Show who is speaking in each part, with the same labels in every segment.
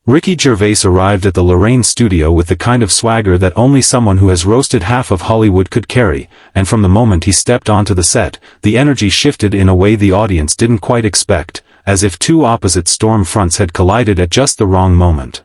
Speaker 1: Ricky Gervais arrived at the Lorraine studio with the kind of swagger that only someone who has roasted half of Hollywood could carry, and from the moment he stepped onto the set, the energy shifted in a way the audience didn't quite expect, as if two opposite storm fronts had collided at just the wrong moment.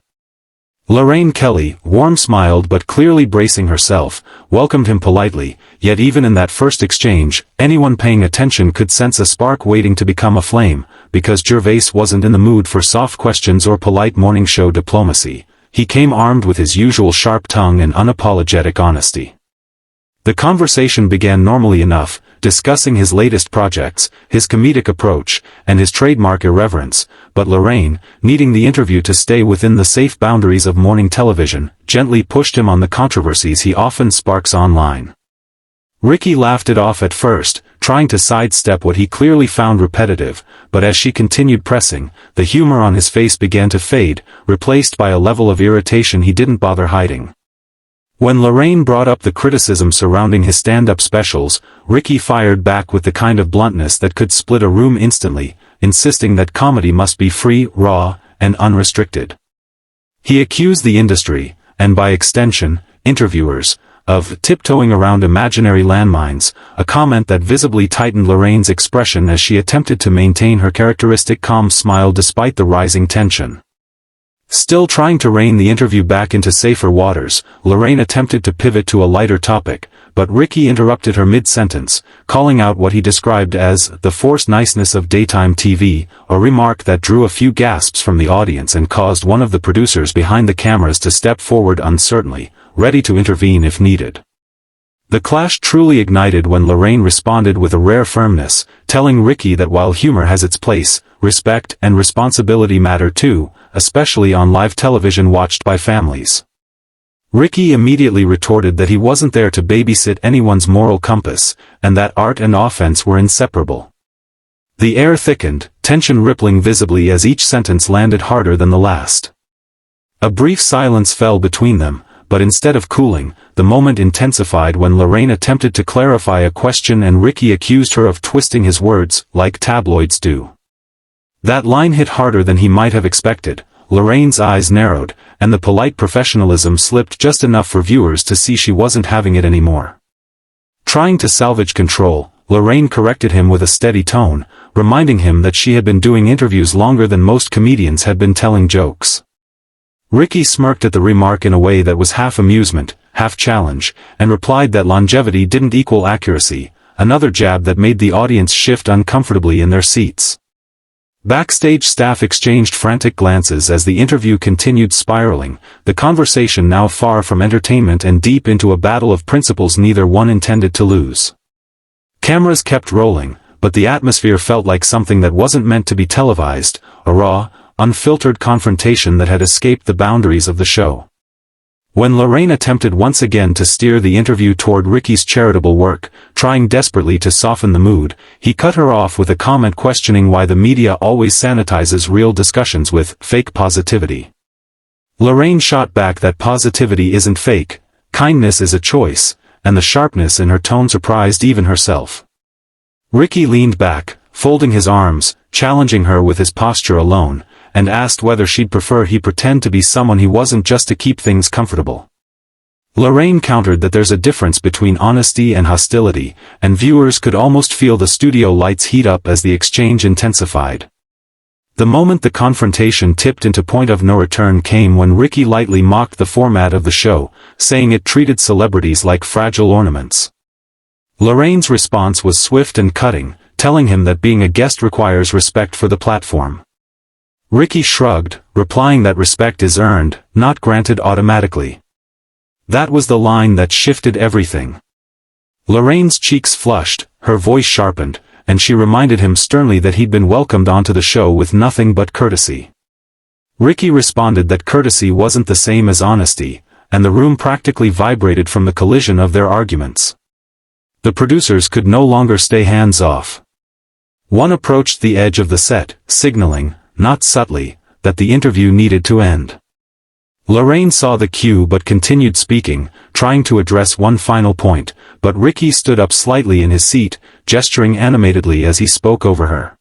Speaker 1: Lorraine Kelly, warm-smiled but clearly bracing herself, welcomed him politely, yet even in that first exchange, anyone paying attention could sense a spark waiting to become a flame, because Gervais wasn't in the mood for soft questions or polite morning show diplomacy. He came armed with his usual sharp tongue and unapologetic honesty. The conversation began normally enough, discussing his latest projects, his comedic approach, and his trademark irreverence, but Lorraine, needing the interview to stay within the safe boundaries of morning television, gently pushed him on the controversies he often sparks online. Ricky laughed it off at first, trying to sidestep what he clearly found repetitive, but as she continued pressing, the humor on his face began to fade, replaced by a level of irritation he didn't bother hiding. When Lorraine brought up the criticism surrounding his stand-up specials, Ricky fired back with the kind of bluntness that could split a room instantly, insisting that comedy must be free, raw, and unrestricted. He accused the industry, and by extension, interviewers, of tiptoeing around imaginary landmines, a comment that visibly tightened Lorraine's expression as she attempted to maintain her characteristic calm smile despite the rising tension. Still trying to rein the interview back into safer waters, Lorraine attempted to pivot to a lighter topic, but Ricky interrupted her mid-sentence, calling out what he described as the forced niceness of daytime TV, a remark that drew a few gasps from the audience and caused one of the producers behind the cameras to step forward uncertainly, ready to intervene if needed. The clash truly ignited when Lorraine responded with a rare firmness, telling Ricky that while humor has its place, respect and responsibility matter too, especially on live television watched by families. Ricky immediately retorted that he wasn't there to babysit anyone's moral compass, and that art and offense were inseparable. The air thickened, tension rippling visibly as each sentence landed harder than the last. A brief silence fell between them, but instead of cooling, the moment intensified when Lorraine attempted to clarify a question and Ricky accused her of twisting his words, like tabloids do. That line hit harder than he might have expected. Lorraine's eyes narrowed, and the polite professionalism slipped just enough for viewers to see she wasn't having it anymore. Trying to salvage control, Lorraine corrected him with a steady tone, reminding him that she had been doing interviews longer than most comedians had been telling jokes. Ricky smirked at the remark in a way that was half amusement, half challenge, and replied that longevity didn't equal accuracy, another jab that made the audience shift uncomfortably in their seats. Backstage staff exchanged frantic glances as the interview continued spiraling, the conversation now far from entertainment and deep into a battle of principles neither one intended to lose. Cameras kept rolling, but the atmosphere felt like something that wasn't meant to be televised, a raw, unfiltered confrontation that had escaped the boundaries of the show. When Lorraine attempted once again to steer the interview toward Ricky's charitable work, trying desperately to soften the mood, he cut her off with a comment questioning why the media always sanitizes real discussions with fake positivity. Lorraine shot back that positivity isn't fake, kindness is a choice, and the sharpness in her tone surprised even herself. Ricky leaned back, folding his arms, challenging her with his posture alone, and asked whether she'd prefer he pretend to be someone he wasn't just to keep things comfortable. Lorraine countered that there's a difference between honesty and hostility, and viewers could almost feel the studio lights heat up as the exchange intensified. The moment the confrontation tipped into point of no return came when Ricky lightly mocked the format of the show, saying it treated celebrities like fragile ornaments. Lorraine's response was swift and cutting, telling him that being a guest requires respect for the platform. Ricky shrugged, replying that respect is earned, not granted automatically. That was the line that shifted everything. Lorraine's cheeks flushed, her voice sharpened, and she reminded him sternly that he'd been welcomed onto the show with nothing but courtesy. Ricky responded that courtesy wasn't the same as honesty, and the room practically vibrated from the collision of their arguments. The producers could no longer stay hands-off. One approached the edge of the set, signaling, not subtly, that the interview needed to end. Lorraine saw the cue but continued speaking, trying to address one final point, but Ricky stood up slightly in his seat, gesturing animatedly as he spoke over her.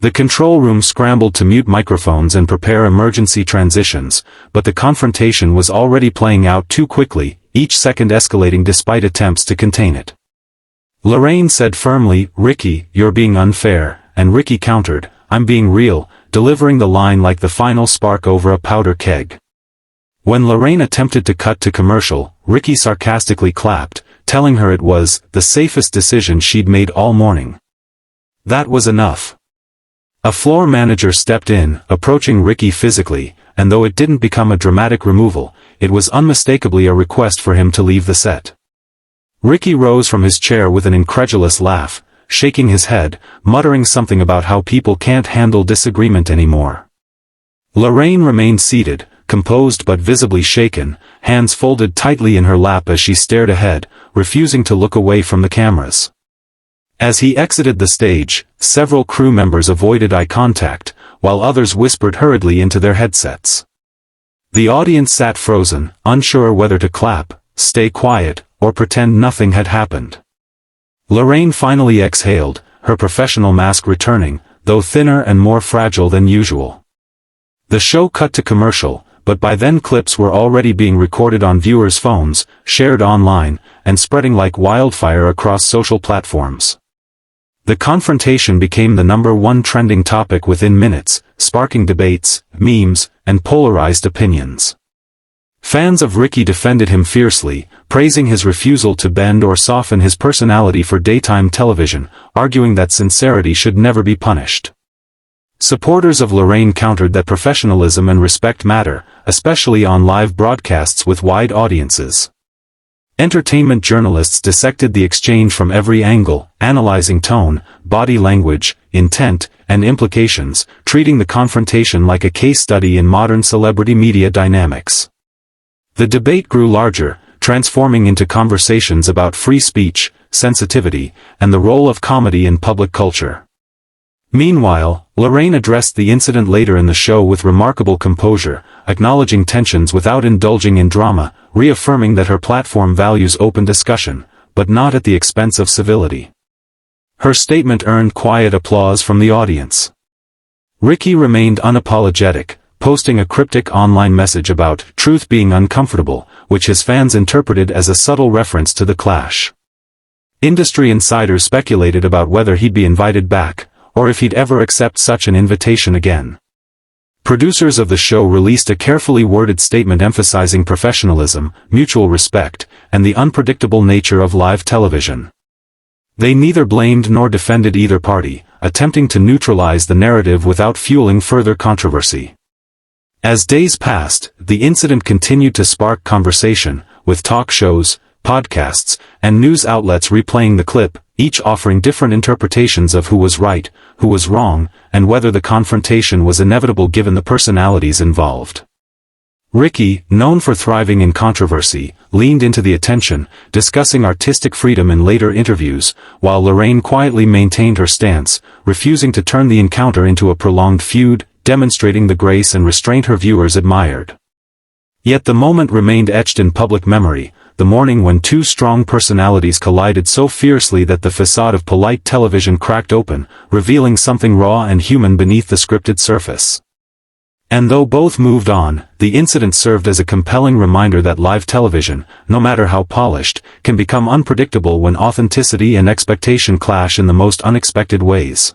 Speaker 1: The control room scrambled to mute microphones and prepare emergency transitions, but the confrontation was already playing out too quickly, each second escalating despite attempts to contain it. Lorraine said firmly, "Ricky, you're being unfair," and Ricky countered, "I'm being real," delivering the line like the final spark over a powder keg. When Lorraine attempted to cut to commercial, Ricky sarcastically clapped, telling her it was the safest decision she'd made all morning. That was enough. A floor manager stepped in, approaching Ricky physically, and though it didn't become a dramatic removal, it was unmistakably a request for him to leave the set. Ricky rose from his chair with an incredulous laugh, shaking his head, muttering something about how people can't handle disagreement anymore. Lorraine remained seated, composed but visibly shaken, hands folded tightly in her lap as she stared ahead, refusing to look away from the cameras. As he exited the stage, several crew members avoided eye contact, while others whispered hurriedly into their headsets. The audience sat frozen, unsure whether to clap, stay quiet, or pretend nothing had happened. Lorraine finally exhaled, her professional mask returning, though thinner and more fragile than usual. The show cut to commercial, but by then clips were already being recorded on viewers' phones, shared online, and spreading like wildfire across social platforms. The confrontation became the #1 trending topic within minutes, sparking debates, memes, and polarized opinions. Fans of Ricky defended him fiercely, praising his refusal to bend or soften his personality for daytime television, arguing that sincerity should never be punished. Supporters of Lorraine countered that professionalism and respect matter, especially on live broadcasts with wide audiences. Entertainment journalists dissected the exchange from every angle, analyzing tone, body language, intent, and implications, treating the confrontation like a case study in modern celebrity media dynamics. The debate grew larger, transforming into conversations about free speech, sensitivity, and the role of comedy in public culture. Meanwhile, Lorraine addressed the incident later in the show with remarkable composure, acknowledging tensions without indulging in drama, reaffirming that her platform values open discussion, but not at the expense of civility. Her statement earned quiet applause from the audience. Ricky remained unapologetic, posting a cryptic online message about truth being uncomfortable, which his fans interpreted as a subtle reference to the clash. Industry insiders speculated about whether he'd be invited back, or if he'd ever accept such an invitation again. Producers of the show released a carefully worded statement emphasizing professionalism, mutual respect, and the unpredictable nature of live television. They neither blamed nor defended either party, attempting to neutralize the narrative without fueling further controversy. As days passed, the incident continued to spark conversation, with talk shows, podcasts, and news outlets replaying the clip, each offering different interpretations of who was right, who was wrong, and whether the confrontation was inevitable given the personalities involved. Ricky, known for thriving in controversy, leaned into the attention, discussing artistic freedom in later interviews, while Lorraine quietly maintained her stance, refusing to turn the encounter into a prolonged feud, demonstrating the grace and restraint her viewers admired. Yet the moment remained etched in public memory, the morning when two strong personalities collided so fiercely that the facade of polite television cracked open, revealing something raw and human beneath the scripted surface. And though both moved on, the incident served as a compelling reminder that live television, no matter how polished, can become unpredictable when authenticity and expectation clash in the most unexpected ways.